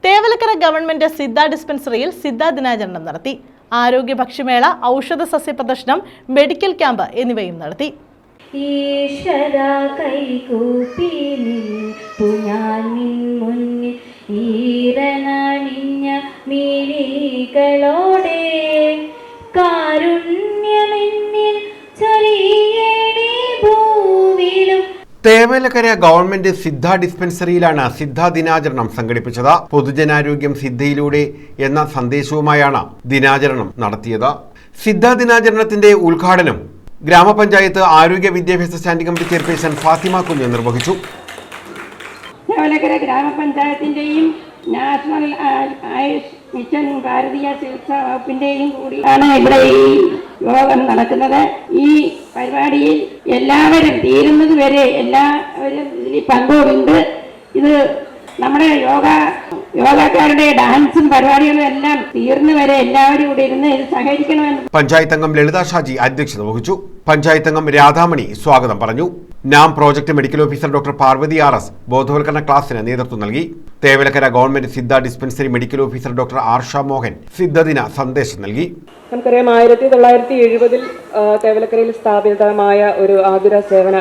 Thevalakkara government Siddha ഡിസ്പെൻസറിയിൽ Siddha ദിനാചരണം നടത്തി. ആരോഗ്യ ഭക്ഷ്യമേള, ഔഷധ സസ്യ പ്രദർശനം, മെഡിക്കൽ ക്യാമ്പ് എന്നിവയും നടത്തി. തേവലക്കര ഗവൺമെന്റ് സിദ്ധ ഡിസ്പെൻസറിയിലാണ് സിദ്ധ ദിനാചരണം സംഘടിപ്പിച്ചത്. പൊതുജനാരോഗ്യം സിദ്ധയിലൂടെ എന്ന സന്ദേശവുമായാണ് ദിനാചരണം നടത്തിയത്. സിദ്ധ ദിനാചരണത്തിന്റെ ഉദ്ഘാടനം ഗ്രാമപഞ്ചായത്ത് ആരോഗ്യ വിദ്യാഭ്യാസ സ്റ്റാൻഡിംഗ് കമ്മിറ്റി ചെയർപേഴ്സൺ ഫാത്തിമ കുഞ്ഞ് നിർവഹിച്ചു. തേവലക്കര ഗ്രാമപഞ്ചായത്തിന്റെയും നാഷണൽ ആയുഷ് മിഷൻ ഭാരതീയ ചികിത്സാ വകുപ്പിന്റെയും കൂടിയാണ് ഇവിടെ ഈ യോഗം നടക്കുന്നത്. ഈ പരിപാടിയിൽ എല്ലാവരും തീരുന്നത് വരെ എല്ലാവരും ഇതിൽ പങ്കുകൊണ്ട് ഇത് നമ്മുടെ യോഗക്കാരുടെ ഡാൻസും പരിപാടികളും എല്ലാം തീർന്നു വരെ എല്ലാവരും കൂടി ഇരുന്ന് ഇത് സഹകരിക്കണമെന്ന് പഞ്ചായത്ത് അംഗം ലളിത ഷാജി അധ്യക്ഷത വഹിച്ചു. പഞ്ചായത്ത് അംഗം രാധാമണി സ്വാഗതം പറഞ്ഞു. നാം project medical officer doctor Parvathy RS ബോധവൽക്കരണ ക്ലാസിന് നേതൃത്വം നൽകി. Thevalakkara government Siddha dispensary medical officer doctor Arsha Mohan സിദ്ധദിന സന്ദേശം നൽകി. നമുക്കറിയാം 1970 തേവലക്കരയിൽ സ്ഥാപിതമായ ഒരു ആതുര സേവന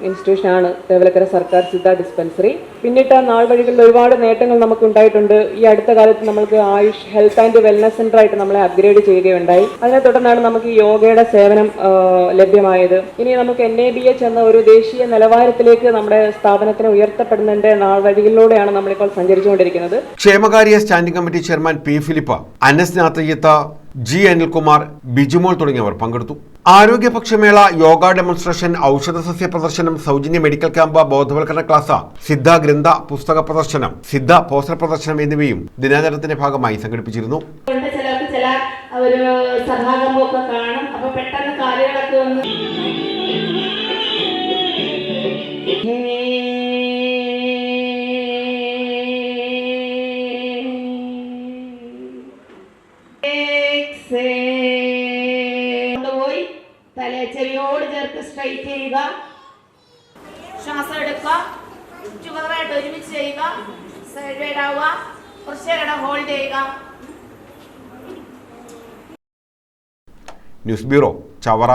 ഇൻസ്റ്റിറ്റ്യൂഷനാണ് തേവലക്കര സർക്കാർ സിദ്ധ ഡിസ്പെൻസറി. പിന്നിട്ട നാൾ വഴികളിൽ ഒരുപാട് നേട്ടങ്ങൾ നമുക്ക് ഉണ്ടായിട്ടുണ്ട്. ഈ അടുത്ത കാലത്ത് നമുക്ക് Ayush health and wellness centre ആയിട്ട് നമ്മളെ അപ്ഗ്രേഡ് ചെയ്യുകയുണ്ടായി. അതിനെ തുടർന്നാണ് നമുക്ക് ഈ യോഗയുടെ സേവനം ലഭ്യമായത്. ഇനി നമുക്ക് NABH എന്ന ഒരു ദേശീയ നിലവാരത്തിലേക്ക് നമ്മുടെ സ്ഥാപനത്തിന് ഉയർത്തപ്പെടുന്നതിന്റെ നാൾ വഴികളിലൂടെയാണ് നമ്മളിപ്പോൾ സഞ്ചരിച്ചുകൊണ്ടിരിക്കുന്നത്. ക്ഷേമകാര്യ standing committee chairman P. Philip, Anas Nathayyath, G. Anilkumar, Bijumol തുടങ്ങിയവർ പങ്കെടുത്തു. ആരോഗ്യ ഭക്ഷ്യമേള, യോഗ ഡെമോൺസ്ട്രേഷൻ, ഔഷധ സസ്യ പ്രദർശനം, സൗജന്യ മെഡിക്കൽ ക്യാമ്പ്, ബോധവൽക്കരണ ക്ലാസ്, സിദ്ധ ഗ്രന്ഥ പുസ്തക പ്രദർശനം, സിദ്ധ പോസ്റ്റർ പ്രദർശനം എന്നിവയും ദിനാചരണത്തിന്റെ ഭാഗമായി സംഘടിപ്പിച്ചിരുന്നു. തലച്ചെവിയോട് ചേർത്ത് സ്ട്രൈറ്റ് ചെയ്യുക, ശ്വാസം എടുക്കുക, ചുവറായിട്ട് ഒരുമിച്ച് ചെയ്യുക, സൈഡ് വൈഡ് ആവുക, കുറച്ച് നേരം ഹോൾഡ് ചെയ്യുക. News bureau, Chavara.